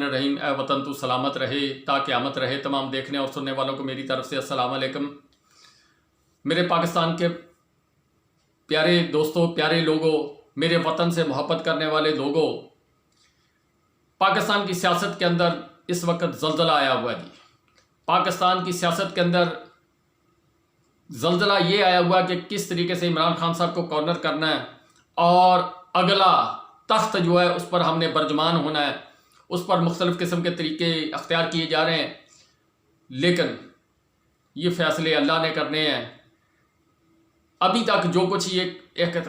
الرحیم۔ اے وطن تو سلامت رہے تا قیامت رہے۔ تمام دیکھنے اور سننے والوں کو میری طرف سے السلام علیکم۔ میرے پاکستان کے پیارے دوستوں، پیارے لوگوں، میرے وطن سے محبت کرنے والے لوگوں، پاکستان کی سیاست کے اندر اس وقت زلزلہ آیا ہوا ہے جی۔ پاکستان کی سیاست کے اندر زلزلہ یہ آیا ہوا کہ کس طریقے سے عمران خان صاحب کو کارنر کرنا ہے اور اگلا تخت جو ہے اس پر ہم نے برجمان ہونا ہے۔ اس پر مختلف قسم کے طریقے اختیار کیے جا رہے ہیں، لیکن یہ فیصلے اللہ نے کرنے ہیں۔ ابھی تک جو کچھ یہ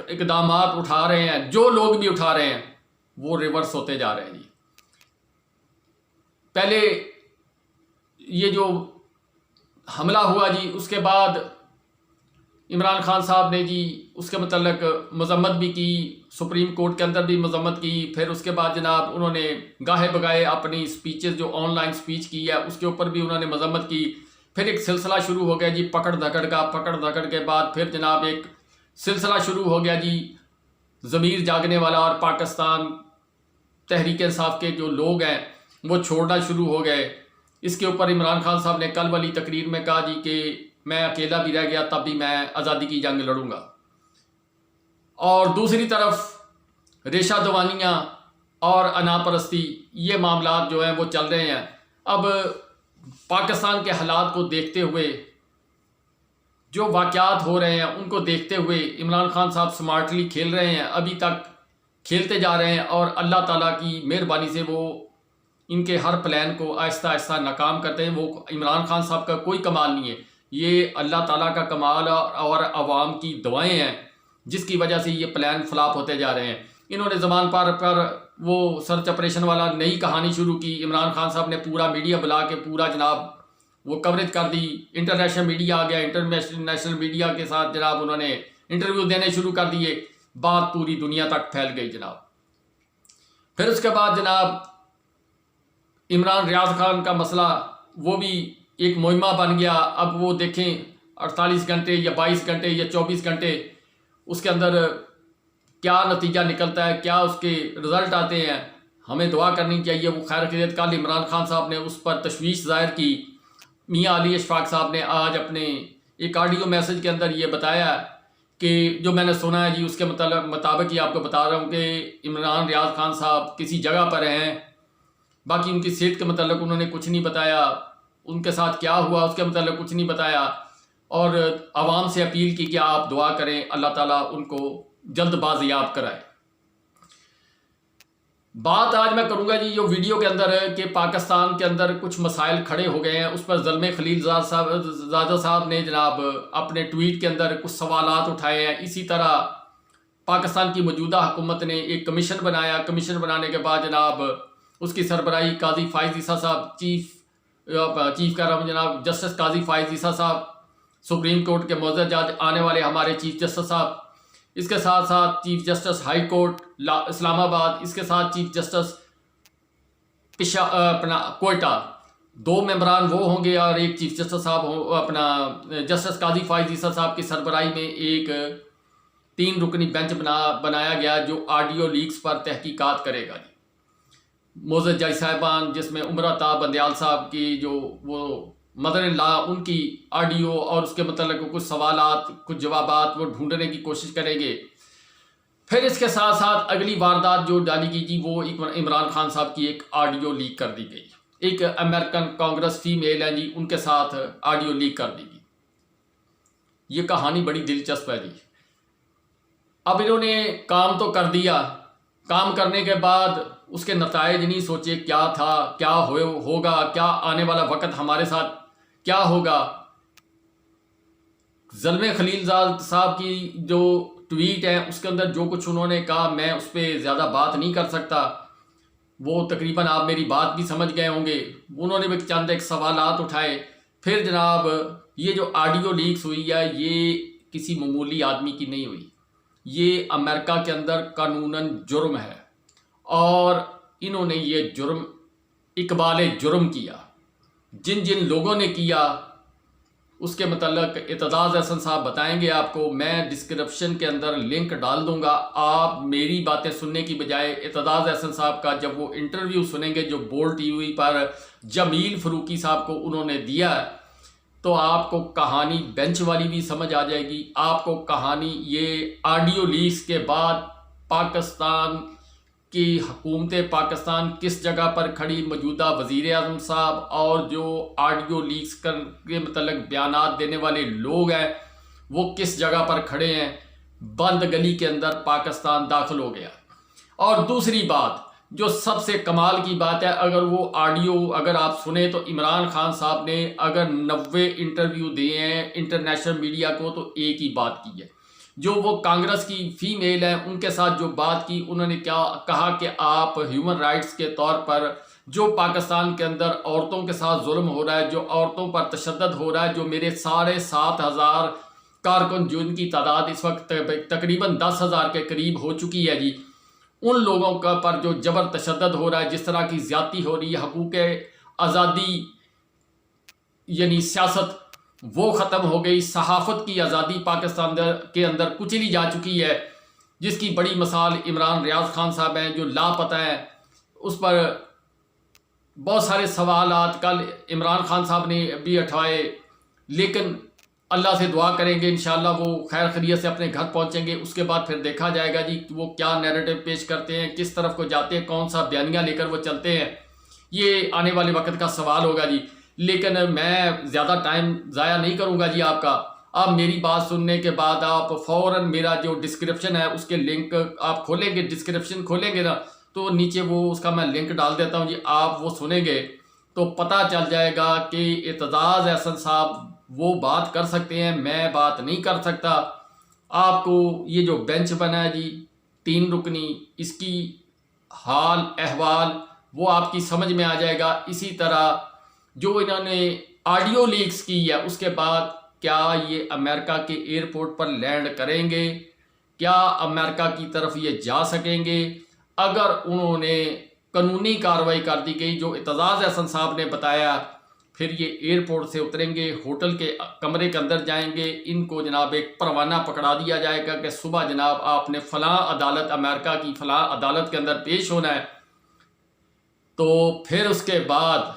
اقدامات اٹھا رہے ہیں، جو لوگ بھی اٹھا رہے ہیں، وہ ریورس ہوتے جا رہے ہیں جی۔ پہلے یہ جو حملہ ہوا جی، اس کے بعد عمران خان صاحب نے جی اس کے متعلق مذمت بھی کی، سپریم کورٹ کے اندر بھی مذمت کی۔ پھر اس کے بعد جناب انہوں نے گاہے بگائے اپنی سپیچز جو آن لائن سپیچ کی ہے اس کے اوپر بھی انہوں نے مذمت کی۔ پھر ایک سلسلہ شروع ہو گیا جی پکڑ دھکڑ کا، پکڑ دھکڑ کے بعد پھر جناب ایک سلسلہ شروع ہو گیا جی ضمیر جاگنے والا، اور پاکستان تحریک انصاف کے جو لوگ ہیں وہ چھوڑنا شروع ہو گئے۔ اس کے اوپر عمران خان صاحب نے کل والی تقریر میں کہا جی کہ میں اکیلا بھی رہ گیا تب بھی میں آزادی کی جنگ لڑوں گا۔ اور دوسری طرف ریشہ دوانیاں اور انا پرستی، یہ معاملات جو ہیں وہ چل رہے ہیں۔ اب پاکستان کے حالات کو دیکھتے ہوئے، جو واقعات ہو رہے ہیں ان کو دیکھتے ہوئے عمران خان صاحب سمارٹلی کھیل رہے ہیں، ابھی تک کھیلتے جا رہے ہیں، اور اللہ تعالیٰ کی مہربانی سے وہ ان کے ہر پلان کو آہستہ آہستہ ناکام کرتے ہیں۔ وہ عمران خان صاحب کا کوئی کمال نہیں ہے، یہ اللہ تعالیٰ کا کمال اور عوام کی دعائیں ہیں جس کی وجہ سے یہ پلان فلاپ ہوتے جا رہے ہیں۔ انہوں نے زبان پر وہ سرچ آپریشن والا نئی کہانی شروع کی۔ عمران خان صاحب نے پورا میڈیا بلا کے پورا جناب وہ کوریج کر دی، انٹرنیشنل میڈیا آ گیا، انٹرنیشنل میڈیا کے ساتھ جناب انہوں نے انٹرویو دینے شروع کر دیے، بات پوری دنیا تک پھیل گئی جناب۔ پھر اس کے بعد جناب عمران ریاض خان کا مسئلہ وہ بھی ایک مہمہ بن گیا۔ اب وہ دیکھیں 48 گھنٹے یا 22 گھنٹے یا 24 گھنٹے اس کے اندر کیا نتیجہ نکلتا ہے، کیا اس کے رزلٹ آتے ہیں۔ ہمیں دعا کرنی چاہیے وہ خیر خیریت۔ کل عمران خان صاحب نے اس پر تشویش ظاہر کی۔ میاں علی اشفاق صاحب نے آج اپنے ایک آڈیو میسج کے اندر یہ بتایا کہ جو میں نے سنا ہے جی اس کے مطابق یہ آپ کو بتا رہا ہوں کہ عمران ریاض خان صاحب کسی جگہ پر ہیں، باقی ان کی صحت کے متعلق انہوں نے کچھ نہیں بتایا، ان کے ساتھ کیا ہوا اس کے متعلق کچھ نہیں بتایا، اور عوام سے اپیل کی کہ آپ دعا کریں اللہ تعالیٰ ان کو جلد بازیاب کرائے۔ بات آج میں کروں گا جی جو ویڈیو کے اندر ہے کہ پاکستان کے اندر کچھ مسائل کھڑے ہو گئے ہیں، اس پر زلمے خلیل زادہ صاحب نے جناب اپنے ٹویٹ کے اندر کچھ سوالات اٹھائے ہیں۔ اسی طرح پاکستان کی موجودہ حکومت نے ایک کمیشن بنایا، کمیشن بنانے کے بعد جناب اس کی سربراہی قاضی فائز عیسیٰ صاحب، چیف کہہ رہا ہوں جناب جسٹس قاضی فائز عیسیٰ صاحب، سپریم کورٹ کے معزز جج آنے والے ہمارے چیف جسٹس صاحب، اس کے ساتھ ساتھ چیف جسٹس ہائی کورٹ اسلام آباد، اس کے ساتھ چیف جسٹس کوئٹہ، 2 ممبران وہ ہوں گے، اور ایک چیف جسٹس صاحب جسٹس قاضی فائز عیسیٰ صاحب کی سربراہی میں ایک 3 رکنی بینچ بنایا گیا جو آڈیو لیکس پر تحقیقات کرے گا۔ معزز جج صاحبان جس میں عمرتا بندیال صاحب کی جو وہ مدر ان لا، ان کی آڈیو اور اس کے متعلق کچھ سوالات کچھ جوابات وہ ڈھونڈنے کی کوشش کریں گے۔ پھر اس کے ساتھ ساتھ اگلی واردات جو ڈالی گئی جی وہ عمران خان صاحب کی ایک آڈیو لیک کر دی گئی، ایک امریکن کانگریس فیمیل ہے جی ان کے ساتھ آڈیو لیک کر دی گئی۔ یہ کہانی بڑی دلچسپ ہے جی۔ اب انہوں نے کام تو کر دیا، کام کرنے کے بعد اس کے نتائج نہیں سوچے کیا تھا، کیا ہوگا، کیا آنے والا وقت ہمارے ساتھ کیا ہوگا۔ زلمے خلیل زاد صاحب کی جو ٹویٹ ہے اس کے اندر جو کچھ انہوں نے کہا میں اس پہ زیادہ بات نہیں کر سکتا، وہ تقریباً آپ میری بات بھی سمجھ گئے ہوں گے۔ انہوں نے بھی چند ایک سوالات اٹھائے۔ پھر جناب یہ جو آڈیو لیکس ہوئی ہے یہ کسی معمولی آدمی کی نہیں ہوئی، یہ امریکہ کے اندر قانوناً جرم ہے، اور انہوں نے یہ جرم اقبال جرم کیا۔ جن لوگوں نے کیا اس کے متعلق اعتزاز احسن صاحب بتائیں گے آپ کو. میں ڈسکرپشن کے اندر لنک ڈال دوں گا. آپ میری باتیں سننے کی بجائے اعتزاز احسن صاحب کا جب وہ انٹرویو سنیں گے جو بول ٹی وی پر جمیل فروقی صاحب کو انہوں نے دیا ہے, تو آپ کو کہانی بینچ والی بھی سمجھ آ جائے گی. آپ کو کہانی یہ آڈیو لیکس کے بعد پاکستان کی حکومت پاکستان کس جگہ پر کھڑی, موجودہ وزیر اعظم صاحب اور جو آڈیو لیکس کے متعلق بیانات دینے والے لوگ ہیں وہ کس جگہ پر کھڑے ہیں. بند گلی کے اندر پاکستان داخل ہو گیا. اور دوسری بات جو سب سے کمال کی بات ہے, اگر وہ آڈیو اگر آپ سنیں تو عمران خان صاحب نے اگر 90 انٹرویو دیے ہیں انٹرنیشنل میڈیا کو تو ایک ہی بات کی ہے. جو وہ کانگریس کی فیمیل ہیں ان کے ساتھ جو بات کی, انہوں نے کیا کہا کہ آپ ہیومن رائٹس کے طور پر جو پاکستان کے اندر عورتوں کے ساتھ ظلم ہو رہا ہے, جو عورتوں پر تشدد ہو رہا ہے, جو میرے 7,500 کارکن جو ان کی تعداد اس وقت تقریباً 10,000 کے قریب ہو چکی ہے جی, ان لوگوں کا پر جو جبر تشدد ہو رہا ہے, جس طرح کی زیادتی ہو رہی ہے, حقوق آزادی یعنی سیاست وہ ختم ہو گئی, صحافت کی آزادی پاکستان کے اندر کچلی جا چکی ہے, جس کی بڑی مثال عمران ریاض خان صاحب ہیں جو لاپتہ ہیں. اس پر بہت سارے سوالات کل عمران خان صاحب نے بھی اٹھائے, لیکن اللہ سے دعا کریں گے انشاءاللہ وہ خیر خیریت سے اپنے گھر پہنچیں گے. اس کے بعد پھر دیکھا جائے گا جی وہ کیا نیریٹو پیش کرتے ہیں, کس طرف کو جاتے ہیں, کون سا بیانیہ لے کر وہ چلتے ہیں. یہ آنے والے وقت کا سوال ہوگا جی. لیکن میں زیادہ ٹائم ضائع نہیں کروں گا جی آپ کا. آپ میری بات سننے کے بعد آپ فوراً میرا جو ڈسکرپشن ہے اس کے لنک آپ کھولیں گے, ڈسکرپشن کھولیں گے نا تو نیچے وہ اس کا میں لنک ڈال دیتا ہوں جی. آپ وہ سنیں گے تو پتہ چل جائے گا کہ اعتزاز احسن صاحب وہ بات کر سکتے ہیں, میں بات نہیں کر سکتا. آپ کو یہ جو بینچ بنا ہے جی 3 رکنی, اس کی حال احوال وہ آپ کی سمجھ میں آ جائے گا. اسی طرح جو انہوں نے آڈیو لیکس کی ہے اس کے بعد کیا یہ امریکہ کے ایئرپورٹ پر لینڈ کریں گے, کیا امریکہ کی طرف یہ جا سکیں گے. اگر انہوں نے قانونی کارروائی کر دی گئی جو اعتزاز احسن صاحب نے بتایا, پھر یہ ایئرپورٹ سے اتریں گے, ہوٹل کے کمرے کے اندر جائیں گے, ان کو جناب ایک پروانہ پکڑا دیا جائے گا کہ صبح جناب آپ نے فلاں عدالت, امریکہ کی فلاں عدالت کے اندر پیش ہونا ہے. تو پھر اس کے بعد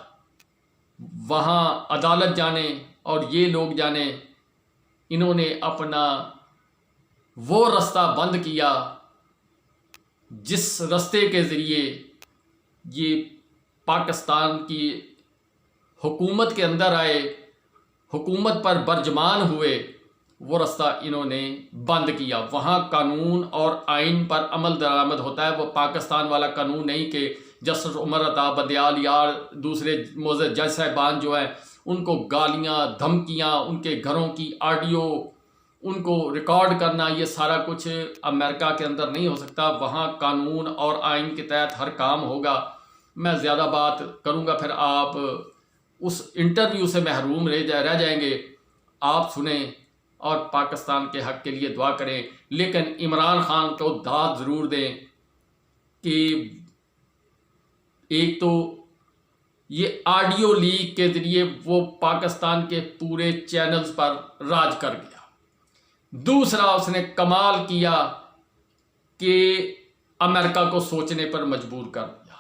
وہاں عدالت جانے اور یہ لوگ جانے, انہوں نے اپنا وہ رستہ بند کیا جس رستے کے ذریعے یہ پاکستان کی حکومت کے اندر آئے, حکومت پر برجمان ہوئے. وہ رستہ انہوں نے بند کیا. وہاں قانون اور آئین پر عمل درآمد ہوتا ہے, وہ پاکستان والا قانون نہیں کہ جسٹس عمر عطا بندیال یا دوسرے معزز جج صاحبان جو ہیں ان کو گالیاں دھمکیاں, ان کے گھروں کی آڈیو ان کو ریکارڈ کرنا, یہ سارا کچھ امریکہ کے اندر نہیں ہو سکتا. وہاں قانون اور آئین کے تحت ہر کام ہوگا. میں زیادہ بات کروں گا پھر آپ اس انٹرویو سے محروم رہ جائیں گے. آپ سنیں اور پاکستان کے حق کے لیے دعا کریں, لیکن عمران خان کو داد ضرور دیں کہ ایک تو یہ آڈیو لیک کے ذریعے وہ پاکستان کے پورے چینلز پر راج کر گیا. دوسرا اس نے کمال کیا کہ امریکہ کو سوچنے پر مجبور کر دیا.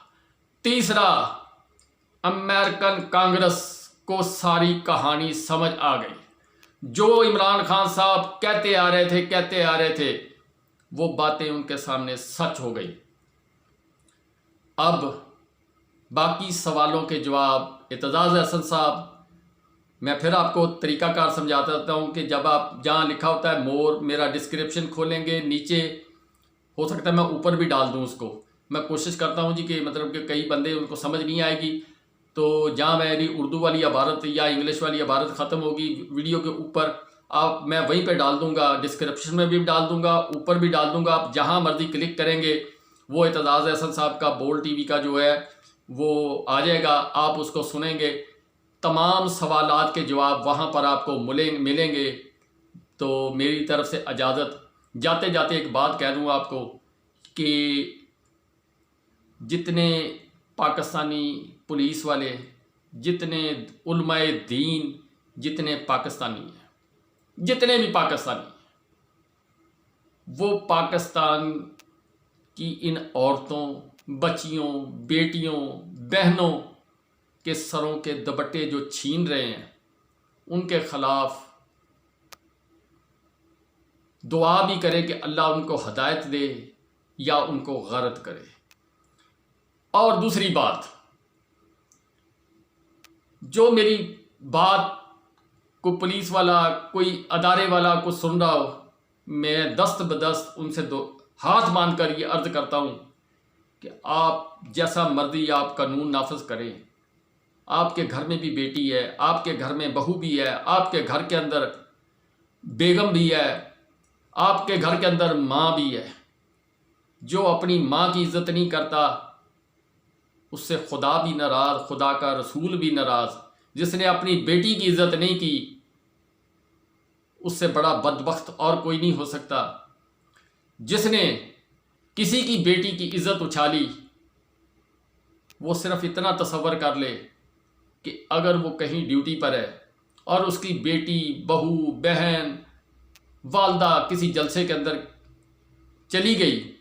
تیسرا امریکن کانگریس کو ساری کہانی سمجھ آ گئی. جو عمران خان صاحب کہتے آ رہے تھے وہ باتیں ان کے سامنے سچ ہو گئی. اب باقی سوالوں کے جواب اعتزاز احسن صاحب, میں پھر آپ کو طریقہ کار سمجھاتا رہتا ہوں کہ جب آپ جہاں لکھا ہوتا ہے مور, میرا ڈسکرپشن کھولیں گے, نیچے ہو سکتا ہے میں اوپر بھی ڈال دوں اس کو. میں کوشش کرتا ہوں جی کہ مطلب کہ کئی بندے ان کو سمجھ نہیں آئے گی, تو جہاں میری اردو والی عبارت یا انگلش والی عبارت ختم ہوگی ویڈیو کے اوپر, آپ میں وہیں پہ ڈال دوں گا, ڈسکرپشن میں بھی ڈال دوں گا, اوپر بھی ڈال دوں گا. آپ جہاں مرضی کلک کریں گے وہ اعتزاز احسن صاحب کا بول ٹی وی کا جو ہے وہ آ جائے گا, آپ اس کو سنیں گے. تمام سوالات کے جواب وہاں پر آپ کو ملیں گے. تو میری طرف سے اجازت. جاتے جاتے ایک بات کہہ دوں آپ کو کہ جتنے پاکستانی پولیس والے, جتنے علماء دین, جتنے پاکستانی ہیں، جتنے بھی پاکستانی ہیں، وہ پاکستان کی ان عورتوں، بچیوں، بیٹیوں، بہنوں کے سروں کے دوپٹے جو چھین رہے ہیں، ان کے خلاف دعا بھی کرے کہ اللہ ان کو ہدایت دے یا ان کو غارت کرے۔ اور دوسری بات، جو میری بات کو پولیس والا، کوئی ادارے والا کو سن رہا ہو، میں دست بدست ان سے ہاتھ باندھ کر یہ عرض کرتا ہوں کہ آپ جیسا مرضی آپ قانون نافذ کریں۔ آپ کے گھر میں بھی بیٹی ہے، آپ کے گھر میں بہو بھی ہے، آپ کے گھر کے اندر بیگم بھی ہے، آپ کے گھر کے اندر ماں بھی ہے۔ جو اپنی ماں کی عزت نہیں کرتا، اس سے خدا بھی ناراض، خدا کا رسول بھی ناراض۔ جس نے اپنی بیٹی کی عزت نہیں کی، اس سے بڑا بدبخت اور کوئی نہیں ہو سکتا۔ جس نے کسی کی بیٹی کی عزت اچھالی، وہ صرف اتنا تصور کر لے کہ اگر وہ کہیں ڈیوٹی پر ہے اور اس کی بیٹی، بہو، بہن، والدہ کسی جلسے کے اندر چلی گئی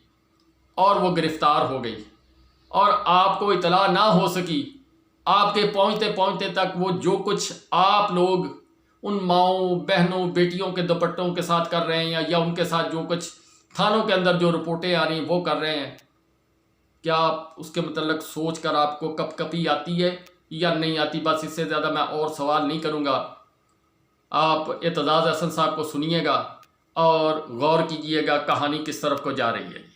اور وہ گرفتار ہو گئی اور آپ کو اطلاع نہ ہو سکی، آپ کے پہنچتے پہنچتے تک وہ جو کچھ آپ لوگ ان ماؤں، بہنوں، بیٹیوں کے دوپٹوں کے ساتھ کر رہے ہیں یا ان کے ساتھ جو کچھ تھانوں کے اندر جو رپورٹیں آ رہی ہیں وہ کر رہے ہیں، کیا آپ اس کے متعلق سوچ کر آپ کو کپ کپی آتی ہے یا نہیں آتی؟ بس اس سے زیادہ میں اور سوال نہیں کروں گا۔ آپ اعتزاز احسن صاحب کو سنیے گا اور غور کیجئے گا کہانی کس طرف کو جا رہی ہے۔